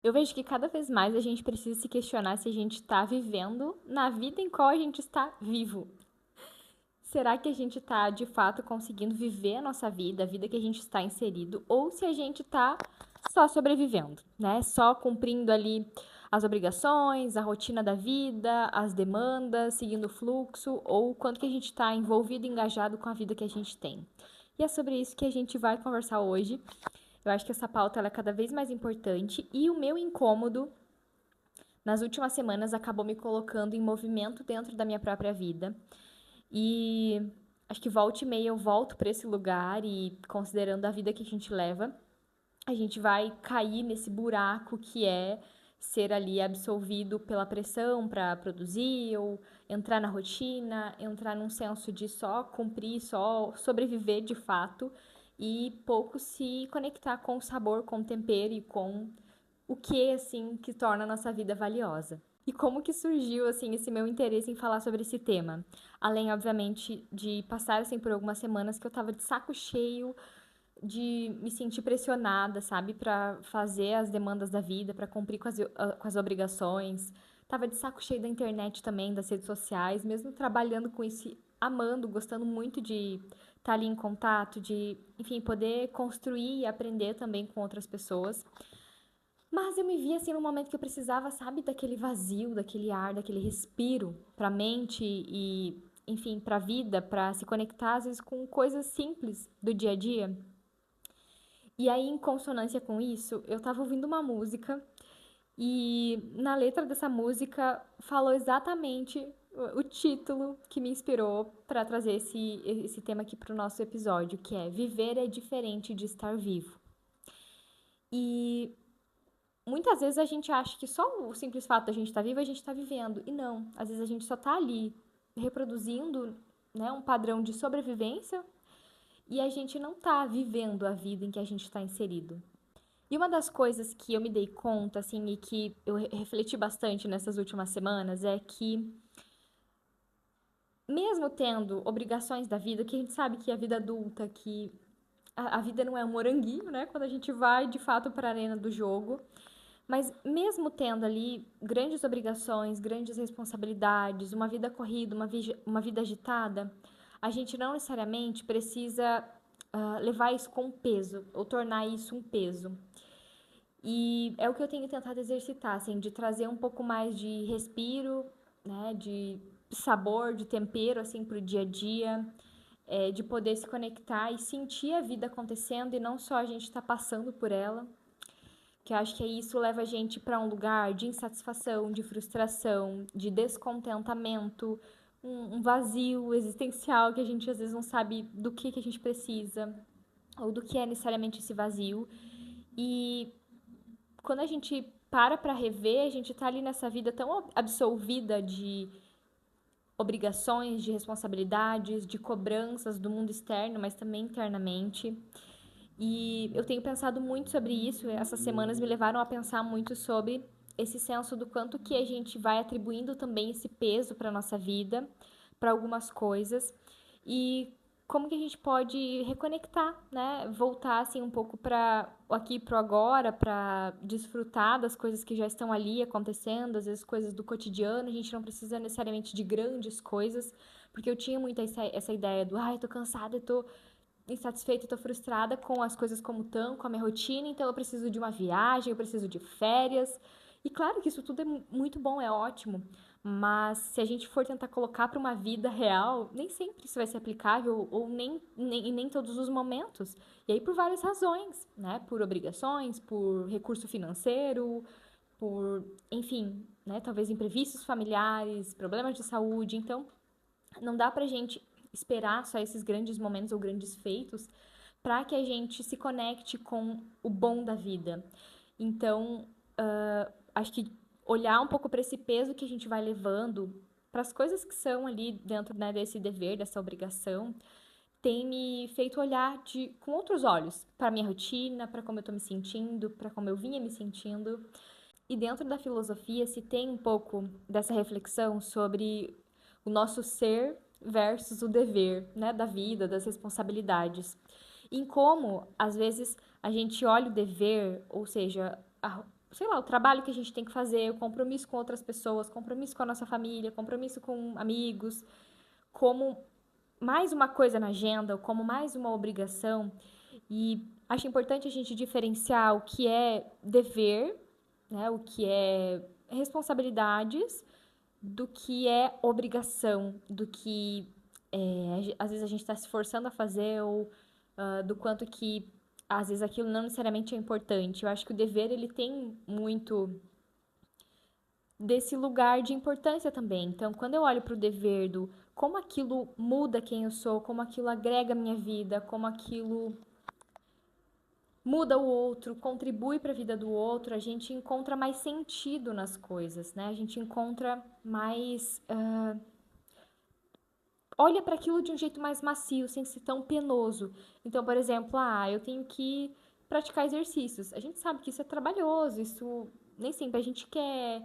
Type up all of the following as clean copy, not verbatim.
Eu vejo que cada vez mais a gente precisa se questionar se a gente está vivendo na vida em qual a gente está vivo. Será que a gente está de fato conseguindo viver a nossa vida, a vida que a gente está inserido, ou se a gente está só sobrevivendo, né? Só cumprindo ali as obrigações, a rotina da vida, as demandas, seguindo o fluxo, ou quanto que a gente está envolvido, engajado com a vida que a gente tem. E é sobre isso que a gente vai conversar hoje. Eu acho que essa pauta ela é cada vez mais importante e o meu incômodo nas últimas semanas acabou me colocando em movimento dentro da minha própria vida. E acho que volta e meia eu volto para esse lugar e considerando a vida que a gente leva, a gente vai cair nesse buraco que é ser ali absolvido pela pressão para produzir ou entrar na rotina, entrar num senso de só cumprir, só sobreviver de fato e pouco se conectar com o sabor, com o tempero e com o que assim que torna a nossa vida valiosa. E como que surgiu assim esse meu interesse em falar sobre esse tema? Além, obviamente, de passar assim por algumas semanas que eu tava de saco cheio de me sentir pressionada, sabe, para fazer as demandas da vida, para cumprir com as obrigações. Tava de saco cheio da internet também, das redes sociais, mesmo trabalhando com isso, amando, gostando muito de estar ali em contato, de, enfim, poder construir e aprender também com outras pessoas. Mas eu me vi assim num momento que eu precisava, sabe, daquele vazio, daquele ar, daquele respiro pra mente e, enfim, pra vida, pra se conectar às vezes com coisas simples do dia a dia. E aí, em consonância com isso, eu tava ouvindo uma música e na letra dessa música falou exatamente o título que me inspirou pra trazer esse tema aqui pro nosso episódio, que é Viver é diferente de estar vivo. E muitas vezes a gente acha que só o simples fato da gente estar vivo, a gente está vivendo. E não, às vezes a gente só está ali reproduzindo, né, um padrão de sobrevivência e a gente não está vivendo a vida em que a gente está inserido. E uma das coisas que eu me dei conta, assim, e que eu refleti bastante nessas últimas semanas é que, mesmo tendo obrigações da vida, que a gente sabe que a vida adulta, que a vida não é um moranguinho, né? Quando a gente vai de fato para a arena do jogo, mas mesmo tendo ali grandes obrigações, grandes responsabilidades, uma vida corrida, uma vida agitada, a gente não necessariamente precisa levar isso com peso ou tornar isso um peso. E é o que eu tenho tentado exercitar, assim, de trazer um pouco mais de respiro, né, de sabor, de tempero, assim, pro dia a dia, de poder se conectar e sentir a vida acontecendo e não só a gente estar passando por ela que eu acho que isso leva a gente para um lugar de insatisfação, de frustração, de descontentamento, um vazio existencial que a gente às vezes não sabe do que a gente precisa ou do que é necessariamente esse vazio. E quando a gente para rever, a gente tá ali nessa vida tão absolvida de obrigações, de responsabilidades, de cobranças do mundo externo, mas também internamente. E eu tenho pensado muito sobre isso. Essas semanas me levaram a pensar muito sobre esse senso do quanto que a gente vai atribuindo também esse peso para nossa vida, para algumas coisas e como que a gente pode reconectar, né? Voltar assim um pouco para aqui pro agora, para desfrutar das coisas que já estão ali acontecendo, às vezes coisas do cotidiano, a gente não precisa necessariamente de grandes coisas, porque eu tinha muito essa ideia do, ai, tô cansada, eu tô insatisfeita, tô frustrada com as coisas como estão, com a minha rotina, então eu preciso de uma viagem, eu preciso de férias. E claro que isso tudo é muito bom, é ótimo, mas se a gente for tentar colocar para uma vida real, nem sempre isso vai ser aplicável ou nem todos os momentos. E aí por várias razões, né? Por obrigações, por recurso financeiro, por, enfim, né, talvez imprevistos familiares, problemas de saúde. Então, não dá pra gente esperar só esses grandes momentos ou grandes feitos para que a gente se conecte com o bom da vida. Então, acho que olhar um pouco para esse peso que a gente vai levando, para as coisas que são ali dentro, né, desse dever, dessa obrigação, tem me feito olhar com outros olhos para minha rotina, para como eu estou me sentindo, para como eu vinha me sentindo. E dentro da filosofia se tem um pouco dessa reflexão sobre o nosso ser versus o dever, né, da vida, das responsabilidades. Em como, às vezes, a gente olha o dever, ou seja, sei lá, o trabalho que a gente tem que fazer, o compromisso com outras pessoas, compromisso com a nossa família, compromisso com amigos, como mais uma coisa na agenda, ou como mais uma obrigação. E acho importante a gente diferenciar o que é dever, né, o que é responsabilidades, do que é obrigação, do que às vezes a gente está se forçando a fazer ou do quanto que às vezes aquilo não necessariamente é importante. Eu acho que o dever ele tem muito desse lugar de importância também. Então, quando eu olho para o dever do como aquilo muda quem eu sou, como aquilo agrega a minha vida, como aquilo muda o outro, contribui para a vida do outro, a gente encontra mais sentido nas coisas, né? A gente encontra mais olha para aquilo de um jeito mais macio, sem ser tão penoso. Então, por exemplo, eu tenho que praticar exercícios. A gente sabe que isso é trabalhoso, isso nem sempre a gente quer,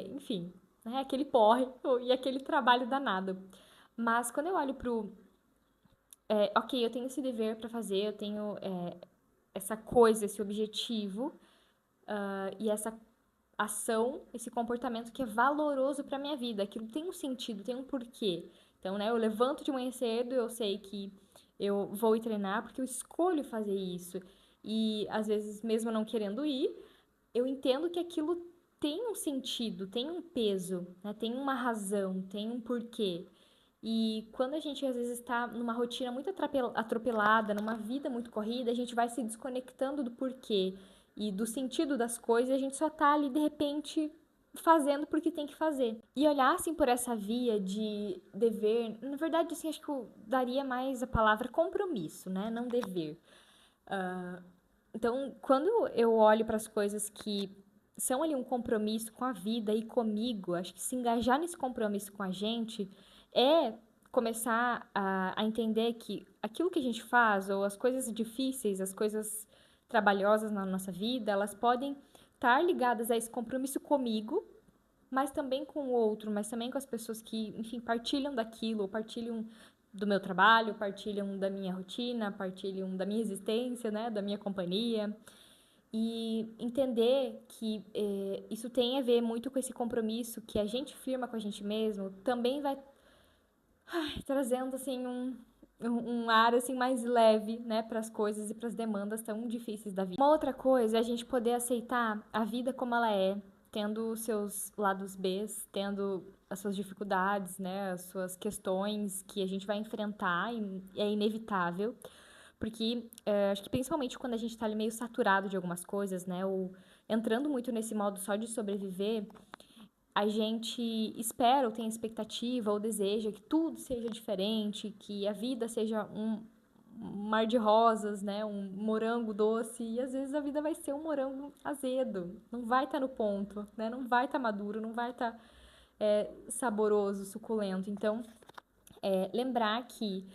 enfim, né? Aquele porre e aquele trabalho danado. Mas quando eu olho pro, ok, eu tenho esse dever para fazer, eu tenho essa coisa, esse objetivo, e essa ação, esse comportamento que é valoroso para minha vida, aquilo tem um sentido, tem um porquê. Então, né, eu levanto de manhã cedo, eu sei que eu vou ir treinar porque eu escolho fazer isso. E às vezes, mesmo não querendo ir, eu entendo que aquilo tem um sentido, tem um peso, né, tem uma razão, tem um porquê. E quando a gente às vezes está numa rotina muito atropelada, numa vida muito corrida, a gente vai se desconectando do porquê e do sentido das coisas, e a gente só tá ali de repente fazendo porque tem que fazer. E olhar assim por essa via de dever, na verdade assim, acho que eu daria mais a palavra compromisso, né, não dever. Então, quando eu olho para as coisas que são ali um compromisso com a vida e comigo, acho que se engajar nesse compromisso com a gente é começar a entender que aquilo que a gente faz, ou as coisas difíceis, as coisas trabalhosas na nossa vida, elas podem estar ligadas a esse compromisso comigo, mas também com o outro, mas também com as pessoas que, enfim, partilham daquilo, ou partilham do meu trabalho, partilham da minha rotina, partilham da minha existência, né, da minha companhia. E entender que isso tem a ver muito com esse compromisso que a gente firma com a gente mesmo, também vai trazendo assim um ar assim mais leve, né, para as coisas e para as demandas tão difíceis da vida. Uma outra coisa é a gente poder aceitar a vida como ela é, tendo os seus lados Bs, tendo as suas dificuldades, né, as suas questões que a gente vai enfrentar e é inevitável. Porque acho que principalmente quando a gente tá ali meio saturado de algumas coisas, né? Ou entrando muito nesse modo só de sobreviver, a gente espera ou tem expectativa ou deseja que tudo seja diferente, que a vida seja um mar de rosas, né? Um morango doce. E às vezes a vida vai ser um morango azedo. Não vai estar no ponto, né? Não vai estar maduro, não vai estar saboroso, suculento. Então, lembrar que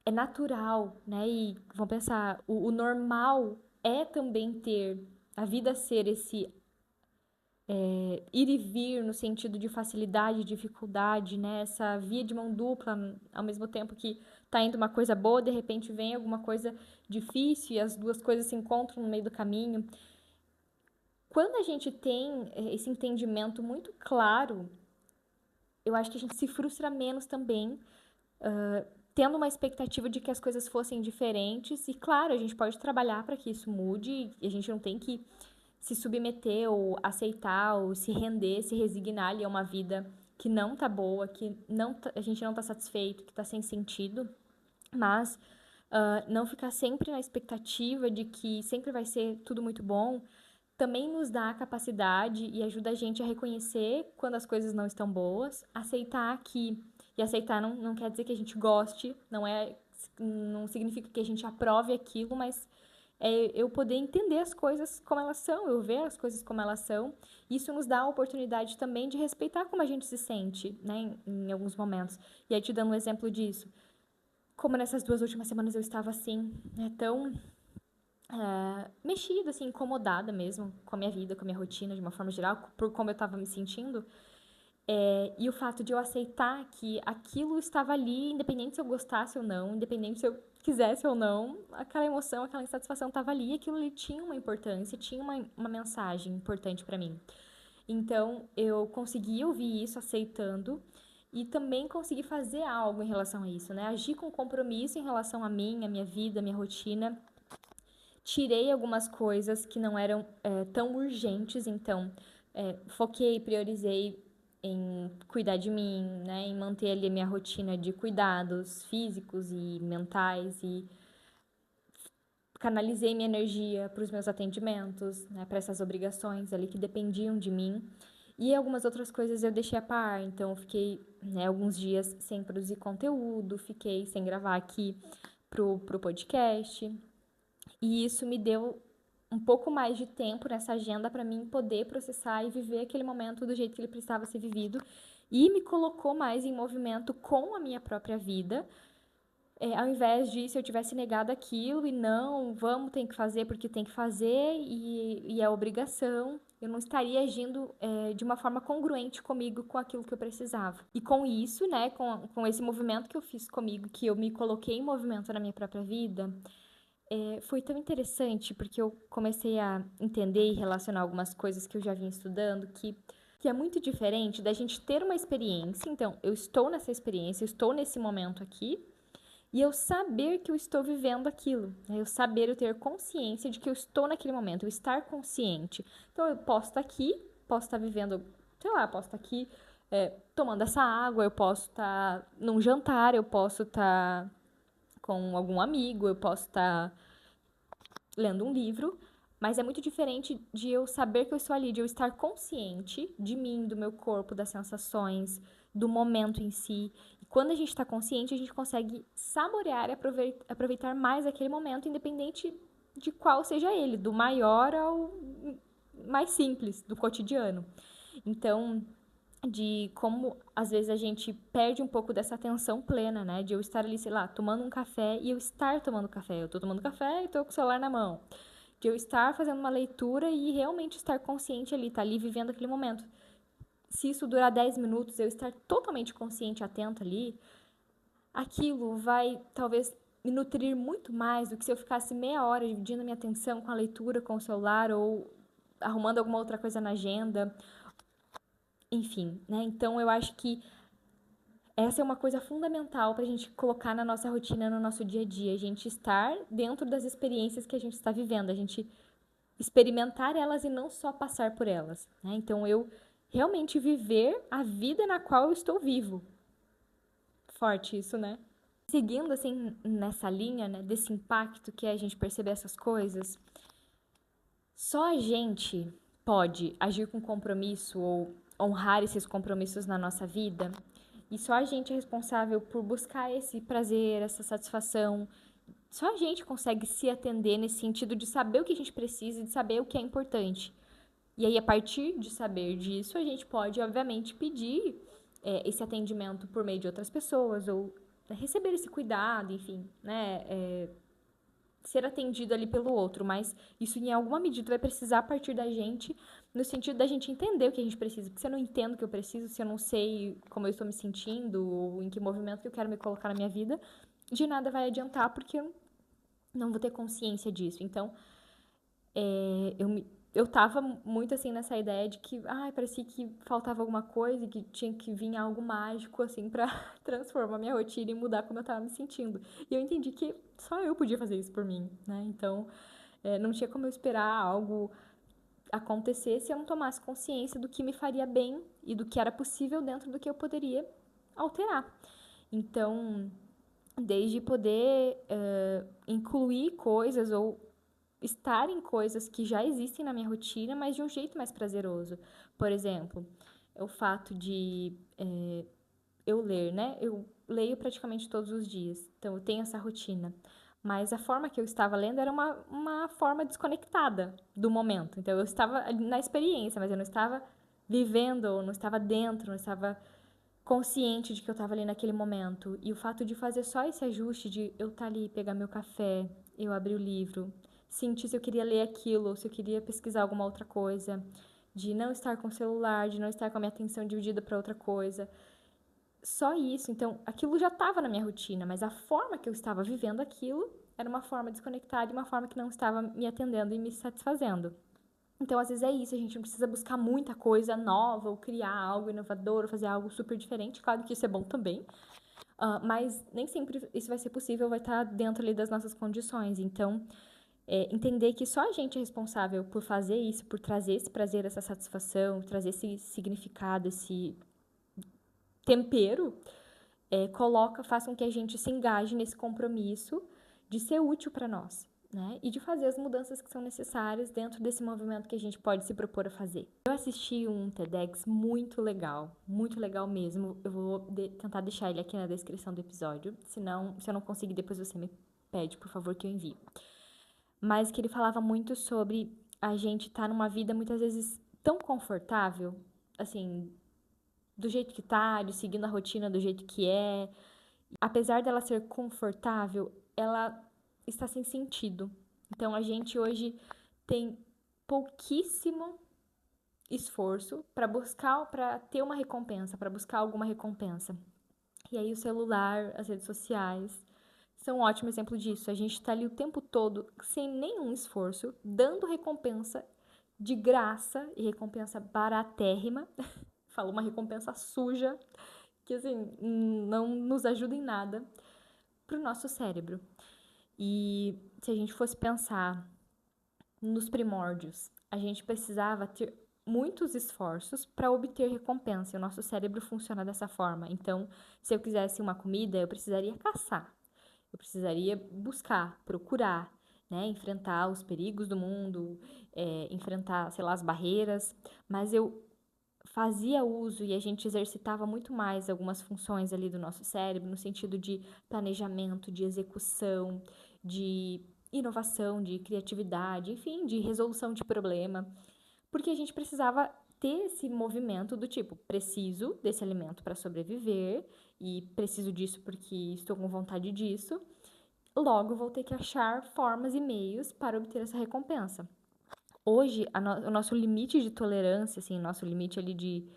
é natural, né? E vamos pensar, o normal é também ter a vida ser esse ir e vir no sentido de facilidade, dificuldade, né? Essa via de mão dupla, ao mesmo tempo que tá indo uma coisa boa, de repente vem alguma coisa difícil e as duas coisas se encontram no meio do caminho. Quando a gente tem esse entendimento muito claro, eu acho que a gente se frustra menos também tendo uma expectativa de que as coisas fossem diferentes. E claro, a gente pode trabalhar para que isso mude, e a gente não tem que se submeter ou aceitar ou se render, se resignar ali a uma vida que não tá boa, que a gente não tá satisfeito, que tá sem sentido, mas não ficar sempre na expectativa de que sempre vai ser tudo muito bom, também nos dá a capacidade e ajuda a gente a reconhecer quando as coisas não estão boas, aceitar que. E aceitar não quer dizer que a gente goste, não significa que a gente aprove aquilo, mas eu poder entender as coisas como elas são, eu ver as coisas como elas são. Isso nos dá a oportunidade também de respeitar como a gente se sente, né, em alguns momentos. E aí, te dando um exemplo disso. Como nessas 2 últimas semanas eu estava assim, né, tão mexida, assim, incomodada mesmo com a minha vida, com a minha rotina, de uma forma geral, por como eu estava me sentindo. E o fato de eu aceitar que aquilo estava ali, independente se eu gostasse ou não, independente se eu quisesse ou não, aquela emoção, aquela insatisfação estava ali e aquilo ali tinha uma importância, tinha uma mensagem importante para mim. Então, eu consegui ouvir isso aceitando e também consegui fazer algo em relação a isso, né? Agir com compromisso em relação a mim, a minha vida, a minha rotina. Tirei algumas coisas que não eram tão urgentes, então foquei, priorizei em cuidar de mim, né? Em manter ali a minha rotina de cuidados físicos e mentais e canalizei minha energia para os meus atendimentos, né? Para essas obrigações ali que dependiam de mim. E algumas outras coisas eu deixei a par, então eu fiquei, né, alguns dias sem produzir conteúdo, fiquei sem gravar aqui pro podcast. E isso me deu um pouco mais de tempo nessa agenda para mim poder processar e viver aquele momento do jeito que ele precisava ser vivido. E me colocou mais em movimento com a minha própria vida. Ao invés de se eu tivesse negado aquilo e não, vamos, tem que fazer porque tem que fazer e é obrigação, eu não estaria agindo de uma forma congruente comigo, com aquilo que eu precisava. E com isso, né, com esse movimento que eu fiz comigo, que eu me coloquei em movimento na minha própria vida, foi tão interessante porque eu comecei a entender e relacionar algumas coisas que eu já vinha estudando que é muito diferente da gente ter uma experiência. Então, eu estou nessa experiência, eu estou nesse momento aqui, e eu saber que eu estou vivendo aquilo, né? Eu saber, eu ter consciência de que eu estou naquele momento, eu estar consciente. Então, eu posso estar aqui, posso estar vivendo, sei lá, posso estar aqui tomando essa água, eu posso estar num jantar, eu posso estar com algum amigo, eu posso estar lendo um livro, mas é muito diferente de eu saber que eu estou ali, de eu estar consciente de mim, do meu corpo, das sensações, do momento em si. E quando a gente está consciente, a gente consegue saborear e aproveitar mais aquele momento, independente de qual seja ele, do maior ao mais simples, do cotidiano. Então, de como às vezes a gente perde um pouco dessa atenção plena, né? De eu estar ali, sei lá, tomando um café e eu estar tomando café. Eu tô tomando café e tô com o celular na mão. De eu estar fazendo uma leitura e realmente estar consciente ali, tá ali vivendo aquele momento. Se isso durar 10 minutos, eu estar totalmente consciente, atento ali, aquilo vai talvez me nutrir muito mais do que se eu ficasse meia hora dividindo a minha atenção com a leitura, com o celular ou arrumando alguma outra coisa na agenda. Enfim, né? Então eu acho que essa é uma coisa fundamental para a gente colocar na nossa rotina, no nosso dia a dia. A gente estar dentro das experiências que a gente está vivendo, a gente experimentar elas e não só passar por elas, né? Então eu realmente viver a vida na qual eu estou vivo. Forte isso, né? Seguindo assim nessa linha, né, desse impacto que é a gente perceber essas coisas, só a gente pode agir com compromisso ou honrar esses compromissos na nossa vida. E só a gente é responsável por buscar esse prazer, essa satisfação. Só a gente consegue se atender nesse sentido de saber o que a gente precisa e de saber o que é importante. E aí, a partir de saber disso, a gente pode, obviamente, pedir esse atendimento por meio de outras pessoas ou receber esse cuidado, enfim, né? Ser atendido ali pelo outro, mas isso em alguma medida vai precisar partir da gente, no sentido da gente entender o que a gente precisa. Porque se eu não entendo o que eu preciso, se eu não sei como eu estou me sentindo, ou em que movimento que eu quero me colocar na minha vida, de nada vai adiantar, porque eu não vou ter consciência disso. Então, eu tava muito assim nessa ideia de que, parecia que faltava alguma coisa e que tinha que vir algo mágico, assim, pra transformar minha rotina e mudar como eu tava me sentindo. E eu entendi que só eu podia fazer isso por mim, né? Então, não tinha como eu esperar algo acontecer se eu não tomasse consciência do que me faria bem e do que era possível dentro do que eu poderia alterar. Então, desde poder incluir coisas ou estar em coisas que já existem na minha rotina, mas de um jeito mais prazeroso. Por exemplo, o fato de eu ler, né? Eu leio praticamente todos os dias, então eu tenho essa rotina. Mas a forma que eu estava lendo era uma forma desconectada do momento. Então eu estava na experiência, mas eu não estava vivendo, ou não estava dentro, não estava consciente de que eu estava ali naquele momento. E o fato de fazer só esse ajuste de eu estar ali, pegar meu café, eu abrir o livro, sentir se eu queria ler aquilo, ou se eu queria pesquisar alguma outra coisa, de não estar com o celular, de não estar com a minha atenção dividida para outra coisa. só isso. Então, aquilo já estava na minha rotina, mas a forma que eu estava vivendo aquilo era uma forma desconectada e uma forma que não estava me atendendo e me satisfazendo. Então, às vezes é isso, a gente não precisa buscar muita coisa nova ou criar algo inovador ou fazer algo super diferente. Claro que isso é bom também, mas nem sempre isso vai ser possível, vai estar dentro ali das nossas condições. Então, entender que só a gente é responsável por fazer isso, por trazer esse prazer, essa satisfação, trazer esse significado, esse tempero, faz com que a gente se engaje nesse compromisso de ser útil para nós, né? E de fazer as mudanças que são necessárias dentro desse movimento que a gente pode se propor a fazer. Eu assisti um TEDx muito legal mesmo. Eu vou tentar deixar ele aqui na descrição do episódio. Se eu não conseguir, depois você me pede, por favor, que eu envie. Mas que ele falava muito sobre a gente estar numa vida muitas vezes tão confortável, assim, do jeito que tá, de seguindo a rotina do jeito que é. Apesar dela ser confortável, ela está sem sentido. Então a gente hoje tem pouquíssimo esforço para ter uma recompensa, para buscar alguma recompensa. E aí o celular, as redes sociais são um ótimo exemplo disso. A gente está ali o tempo todo sem nenhum esforço, dando recompensa de graça e recompensa baratérrima. Falo uma recompensa suja, que assim, não nos ajuda em nada para o nosso cérebro. E se a gente fosse pensar nos primórdios, a gente precisava ter muitos esforços para obter recompensa. E o nosso cérebro funciona dessa forma. Então, se eu quisesse uma comida, eu precisaria caçar. Eu precisaria buscar, procurar, né? Enfrentar os perigos do mundo, enfrentar, sei lá, as barreiras. Mas eu fazia uso e a gente exercitava muito mais algumas funções ali do nosso cérebro, no sentido de planejamento, de execução, de inovação, de criatividade, enfim, de resolução de problema, porque a gente precisava ter esse movimento do tipo, preciso desse alimento para sobreviver e preciso disso porque estou com vontade disso, logo vou ter que achar formas e meios para obter essa recompensa. Hoje, o nosso limite de tolerância, assim, nosso limite ali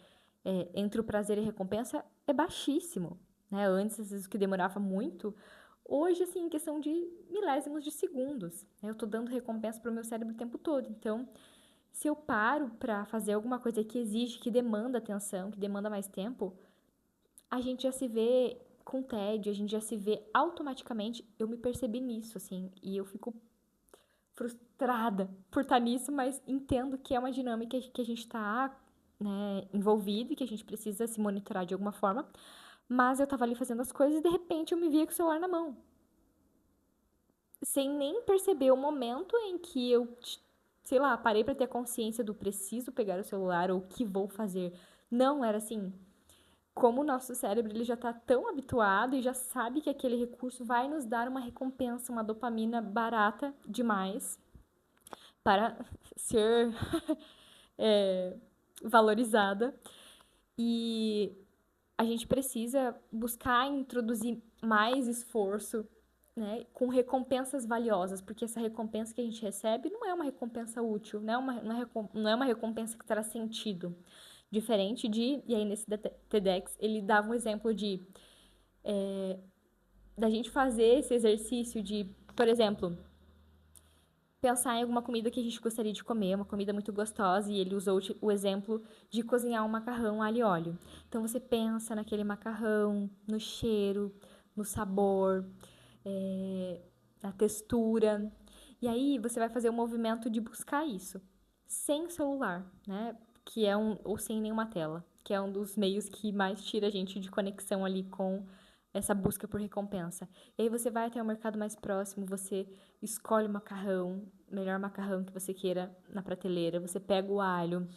entre o prazer e a recompensa é baixíssimo, né? Antes, às vezes, o que demorava muito, hoje, assim, em questão de milésimos de segundos, né? Eu tô dando recompensa pro meu cérebro o tempo todo. Então, se eu paro para fazer alguma coisa que exige, que demanda atenção, que demanda mais tempo, a gente já se vê com tédio, a gente já se vê automaticamente. Eu me percebi nisso, assim, e eu fico frustrada por estar nisso, mas entendo que é uma dinâmica que a gente está, né, envolvido e que a gente precisa se monitorar de alguma forma. Mas eu tava ali fazendo as coisas e de repente eu me via com o celular na mão. Sem nem perceber o momento em que eu, sei lá, parei para ter a consciência do preciso pegar o celular ou o que vou fazer. Não era assim. Como o nosso cérebro ele já está tão habituado e já sabe que aquele recurso vai nos dar uma recompensa, uma dopamina barata demais para ser é, valorizada. E a gente precisa buscar introduzir mais esforço, né, com recompensas valiosas, porque essa recompensa que a gente recebe não é uma recompensa útil, não é uma recompensa que traz sentido. Diferente e aí nesse TEDx ele dava um exemplo da gente fazer esse exercício de, por exemplo, pensar em alguma comida que a gente gostaria de comer, uma comida muito gostosa, e ele usou o exemplo de cozinhar um macarrão alho e óleo. Então você pensa naquele macarrão, no cheiro, no sabor, na textura, e aí você vai fazer o movimento de buscar isso, sem celular, né? Ou sem nenhuma tela, que é um dos meios que mais tira a gente de conexão ali com essa busca por recompensa. E aí você vai até o mercado mais próximo, você escolhe o macarrão, melhor macarrão que você queira na prateleira, você pega o alho,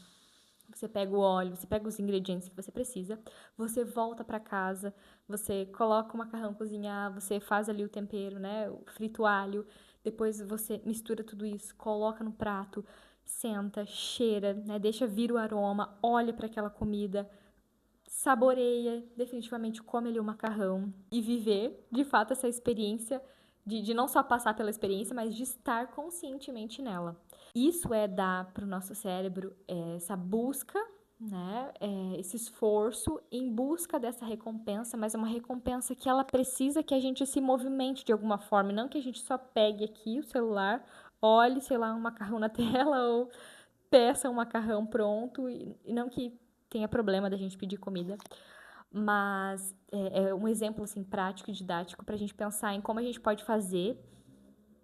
você pega o óleo, você pega os ingredientes que você precisa, você volta para casa, você coloca o macarrão cozinhar, você faz ali o tempero, né, frita o alho, depois você mistura tudo isso, coloca no prato, senta, cheira, né, deixa vir o aroma, olha para aquela comida, saboreia, definitivamente come ali o macarrão e viver, de fato, essa experiência de não só passar pela experiência, mas de estar conscientemente nela. Isso é dar para o nosso cérebro essa busca né? Esse esforço em busca dessa recompensa, mas é uma recompensa que ela precisa que a gente se movimente de alguma forma, e não que a gente só pegue aqui o celular, olhe, sei lá, um macarrão na tela ou peça um macarrão pronto, e não que tenha problema da gente pedir comida, mas é um exemplo assim prático e didático para a gente pensar em como a gente pode fazer,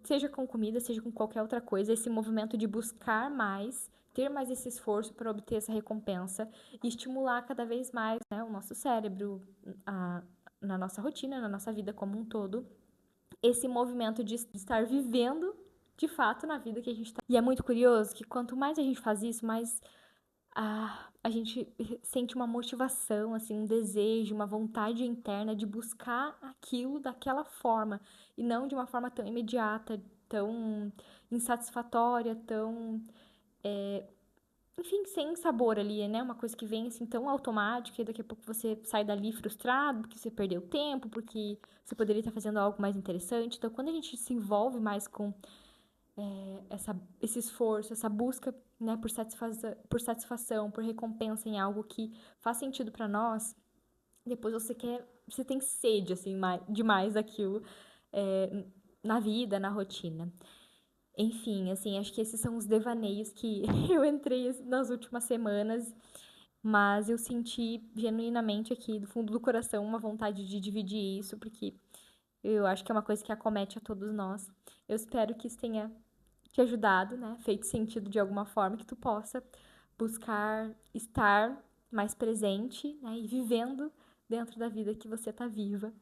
seja com comida, seja com qualquer outra coisa, esse movimento de buscar mais, ter mais esse esforço para obter essa recompensa e estimular cada vez mais, né, o nosso cérebro, na nossa rotina, na nossa vida como um todo, esse movimento de estar vivendo de fato na vida que a gente está. E é muito curioso que quanto mais a gente faz isso, mais a gente sente uma motivação, assim, um desejo, uma vontade interna de buscar aquilo daquela forma e não de uma forma tão imediata, tão insatisfatória, tão, enfim, sem sabor ali, né? Uma coisa que vem assim tão automática e daqui a pouco você sai dali frustrado porque você perdeu tempo, porque você poderia estar fazendo algo mais interessante. Então, quando a gente se envolve mais com esse esforço, essa busca, né, por satisfação, por recompensa em algo que faz sentido para nós, depois você tem sede, assim, demais daquilo é, na vida, na rotina. Enfim, assim, acho que esses são os devaneios que eu entrei nas últimas semanas, mas eu senti genuinamente aqui, do fundo do coração, uma vontade de dividir isso, porque eu acho que é uma coisa que acomete a todos nós. Eu espero que isso tenha te ajudado, né? Feito sentido de alguma forma, que tu possa buscar estar mais presente, né? E vivendo dentro da vida que você tá viva.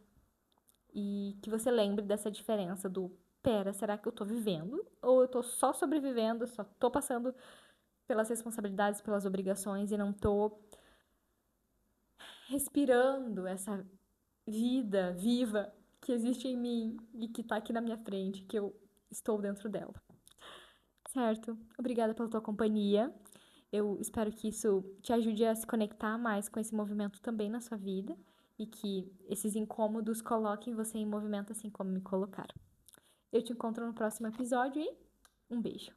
E que você lembre dessa diferença do, pera, será que eu tô vivendo? Ou eu tô só sobrevivendo, só tô passando pelas responsabilidades, pelas obrigações e não tô respirando essa vida viva que existe em mim e que tá aqui na minha frente, que eu estou dentro dela. Certo? Obrigada pela tua companhia. Eu espero que isso te ajude a se conectar mais com esse movimento também na sua vida e que esses incômodos coloquem você em movimento assim como me colocaram. Eu te encontro no próximo episódio e um beijo.